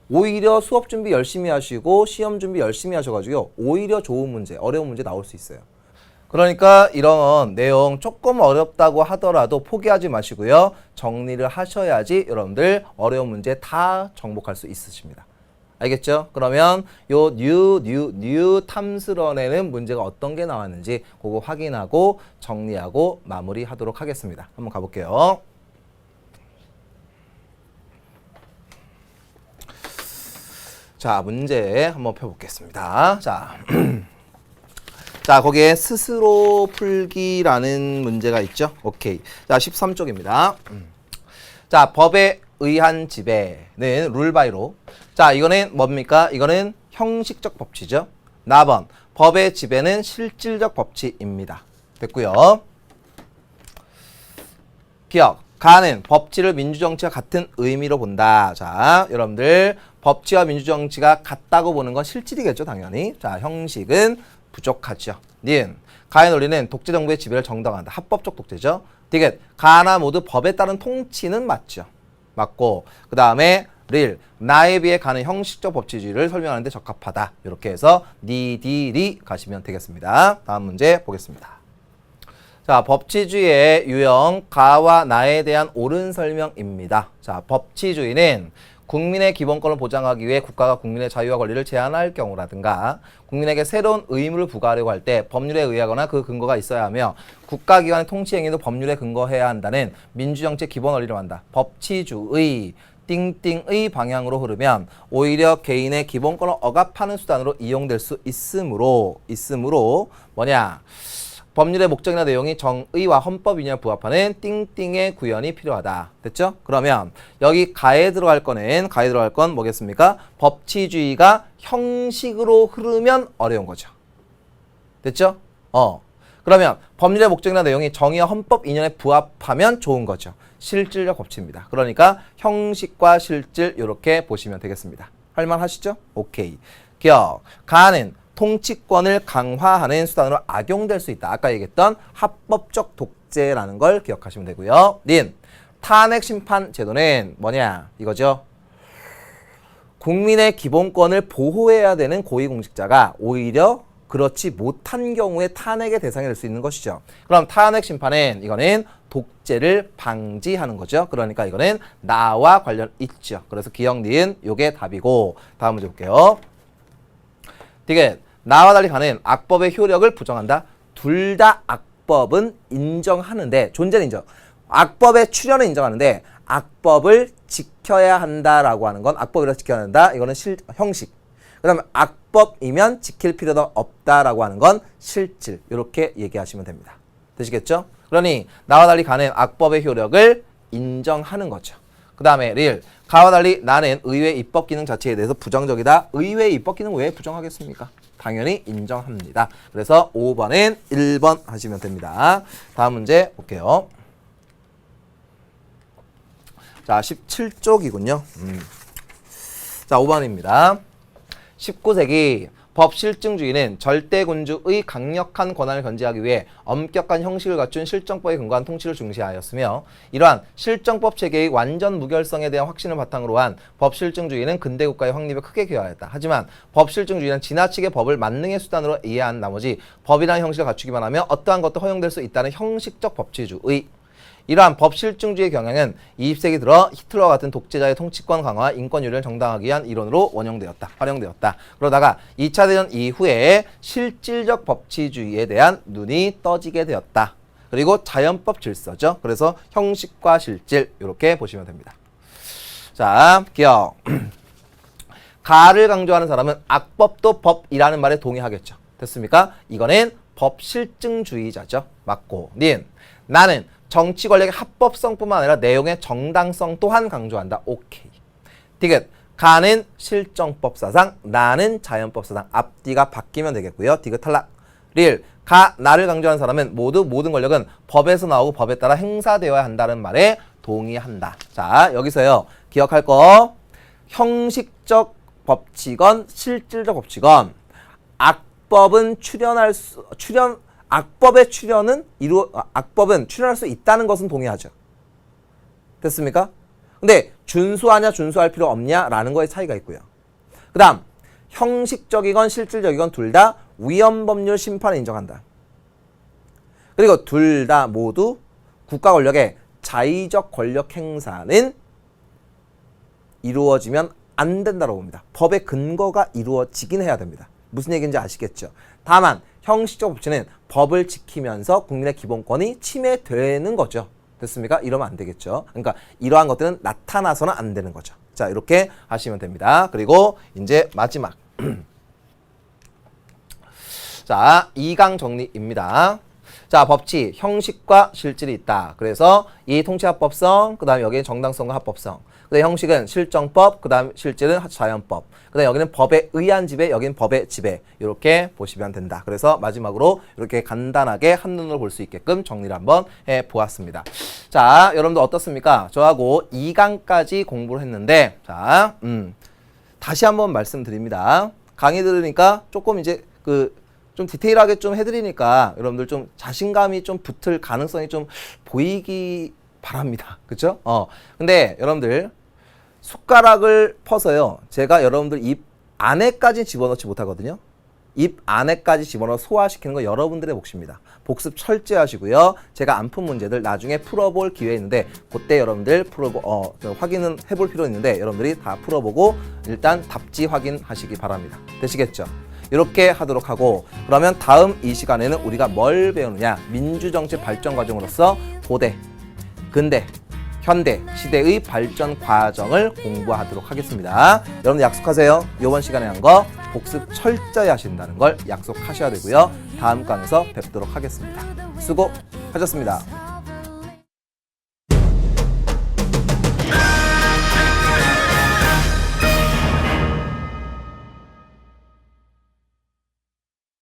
오히려 수업 준비 열심히 하시고 시험 준비 열심히 하셔가지고 오히려 좋은 문제, 어려운 문제 나올 수 있어요. 그러니까 이런 내용 조금 어렵다고 하더라도 포기하지 마시고요. 정리를 하셔야지 여러분들 어려운 문제 다 정복할 수 있으십니다. 알겠죠? 그러면 요 뉴 탐스런에는 문제가 어떤 게 나왔는지 그거 확인하고 정리하고 마무리하도록 하겠습니다. 한번 가볼게요. 자, 문제 한번 펴보겠습니다. 자, 자, 거기에 스스로 풀기라는 문제가 있죠. 오케이. 자, 13쪽입니다. 자, 법에 의한 지배는 룰바이로. 자, 이거는 뭡니까? 이거는 형식적 법치죠. 나번 법의 지배는 실질적 법치입니다. 됐고요. 기억. 가는 법치를 민주정치와 같은 의미로 본다. 자, 여러분들 법치와 민주정치가 같다고 보는 건 실질이겠죠, 당연히. 자, 형식은 부족하죠. 니은 가의 논리는 독재 정부의 지배를 정당화한다. 합법적 독재죠. 디귿 가나 모두 법에 따른 통치는 맞죠. 맞고 그 다음에 릴 나에 비해 가는 형식적 법치주의를 설명하는 데 적합하다. 이렇게 해서 니디리 가시면 되겠습니다. 다음 문제 보겠습니다. 자, 법치주의의 유형 가와 나에 대한 옳은 설명입니다. 자, 법치주의는 국민의 기본권을 보장하기 위해 국가가 국민의 자유와 권리를 제한할 경우라든가 국민에게 새로운 의무를 부과하려고 할 때 법률에 의하거나 그 근거가 있어야 하며 국가기관의 통치 행위도 법률에 근거해야 한다는 민주정치의 기본 원리를 한다. 법치주의 띵띵의 방향으로 흐르면 오히려 개인의 기본권을 억압하는 수단으로 이용될 수 있으므로 뭐냐? 법률의 목적이나 내용이 정의와 헌법 위원에 부합하는 띵띵의 구현이 필요하다. 됐죠? 그러면 여기 가에 들어갈 건 뭐겠습니까? 법치주의가 형식으로 흐르면 어려운 거죠. 됐죠? 그러면 법률의 목적이나 내용이 정의와 헌법 이념에 부합하면 좋은 거죠. 실질적 법치입니다. 그러니까 형식과 실질 이렇게 보시면 되겠습니다. 할만하시죠? 오케이. 기억. 가는 통치권을 강화하는 수단으로 악용될 수 있다. 아까 얘기했던 합법적 독재라는 걸 기억하시면 되고요. 닌 탄핵 심판 제도는 뭐냐 이거죠. 국민의 기본권을 보호해야 되는 고위공직자가 오히려 그렇지 못한 경우에 탄핵의 대상이 될 수 있는 것이죠. 그럼 탄핵 심판은 이거는 독재를 방지하는 거죠. 그러니까 이거는 나와 관련 있죠. 그래서 기억, 니은 요게 답이고 다음 문제 볼게요. 디귿 나와 달리 가는 악법의 효력을 부정한다. 둘 다 악법은 인정하는데 존재는 인정. 악법의 출현은 인정하는데 악법을 지켜야 한다라고 하는 건 악법이라 지켜야 한다. 이거는 형식. 그 다음에 악법이면 지킬 필요도 없다라고 하는 건 실질. 이렇게 얘기하시면 됩니다. 되시겠죠? 그러니 나와 달리 가는 악법의 효력을 인정하는 거죠. 그 다음에 릴 가와 달리 나는 의회 입법 기능 자체에 대해서 부정적이다. 의회 입법 기능 왜 부정하겠습니까? 당연히 인정합니다. 그래서 5번은 1번 하시면 됩니다. 다음 문제 볼게요. 자, 17쪽이군요. 자, 5번입니다. 19세기 법실증주의는 절대군주의 강력한 권한을 견제하기 위해 엄격한 형식을 갖춘 실정법에 근거한 통치를 중시하였으며 이러한 실정법 체계의 완전 무결성에 대한 확신을 바탕으로 한 법실증주의는 근대국가의 확립에 크게 기여하였다. 하지만 법실증주의는 지나치게 법을 만능의 수단으로 이해한 나머지 법이라는 형식을 갖추기만 하며 어떠한 것도 허용될 수 있다는 형식적 법치주의. 이러한 법실증주의 경향은 20세기 들어 히틀러와 같은 독재자의 통치권 강화와 인권 유리를 정당화하기 위한 이론으로 활용되었다. 그러다가 2차 대전 이후에 실질적 법치주의에 대한 눈이 떠지게 되었다. 그리고 자연법 질서죠. 그래서 형식과 실질 이렇게 보시면 됩니다. 자, 기억. 가를 강조하는 사람은 악법도 법이라는 말에 동의하겠죠. 됐습니까? 이거는 법실증주의자죠. 맞고. 닌. 나는 정치 권력의 합법성뿐만 아니라 내용의 정당성 또한 강조한다. 오케이. 디귿 가는 실정법사상, 나는 자연법사상. 앞뒤가 바뀌면 되겠고요. 디귿 탈락. 릴 가 나를 강조하는 사람은 모든 권력은 법에서 나오고 법에 따라 행사되어야 한다는 말에 동의한다. 자, 여기서요. 기억할 거 형식적 법칙건 실질적 법칙건 악법은 악법의 악법은 출현할 수 있다는 것은 동의하죠. 됐습니까? 근데 준수하냐 준수할 필요 없냐라는 거에 차이가 있고요. 그 다음 형식적이건 실질적이건 둘 다 위헌법률 심판을 인정한다. 그리고 둘 다 모두 국가 권력의 자의적 권력 행사는 이루어지면 안 된다고 봅니다. 법의 근거가 이루어지긴 해야 됩니다. 무슨 얘기인지 아시겠죠? 다만 형식적 법치는 법을 지키면서 국민의 기본권이 침해되는 거죠. 됐습니까? 이러면 안 되겠죠. 그러니까 이러한 것들은 나타나서는 안 되는 거죠. 자, 이렇게 하시면 됩니다. 그리고 이제 마지막. 자, 2강 정리입니다. 자, 법치, 형식과 실질이 있다. 그래서 이 통치합법성, 그 다음에 여기는 정당성과 합법성. 그 다음에 형식은 실정법, 그 다음 실질은 자연법. 그 다음에 여기는 법에 의한 지배, 여기는 법의 지배. 이렇게 보시면 된다. 그래서 마지막으로 이렇게 간단하게 한눈으로 볼 수 있게끔 정리를 한번 해보았습니다. 자, 여러분들 어떻습니까? 저하고 2강까지 공부를 했는데, 자, 다시 한번 말씀드립니다. 강의 들으니까 조금 이제 좀 디테일하게 좀 해드리니까 여러분들 좀 자신감이 좀 붙을 가능성이 좀 보이기 바랍니다. 그쵸? 근데 여러분들 숟가락을 퍼서요. 제가 여러분들 입 안에까지 집어넣지 못하거든요. 입 안에까지 집어넣어 소화시키는 거 여러분들의 몫입니다. 복습 철저히 하시고요. 제가 안 푼 문제들 나중에 풀어볼 기회 있는데 그때 여러분들 확인은 해볼 필요 있는데 여러분들이 다 풀어보고 일단 답지 확인하시기 바랍니다. 되시겠죠? 이렇게 하도록 하고 그러면 다음 이 시간에는 우리가 뭘 배우느냐 민주정치 발전 과정으로서 고대, 근대, 현대 시대의 발전 과정을 공부하도록 하겠습니다. 여러분들 약속하세요. 이번 시간에 한 거 복습 철저히 하신다는 걸 약속하셔야 되고요. 다음 강에서 뵙도록 하겠습니다. 수고하셨습니다.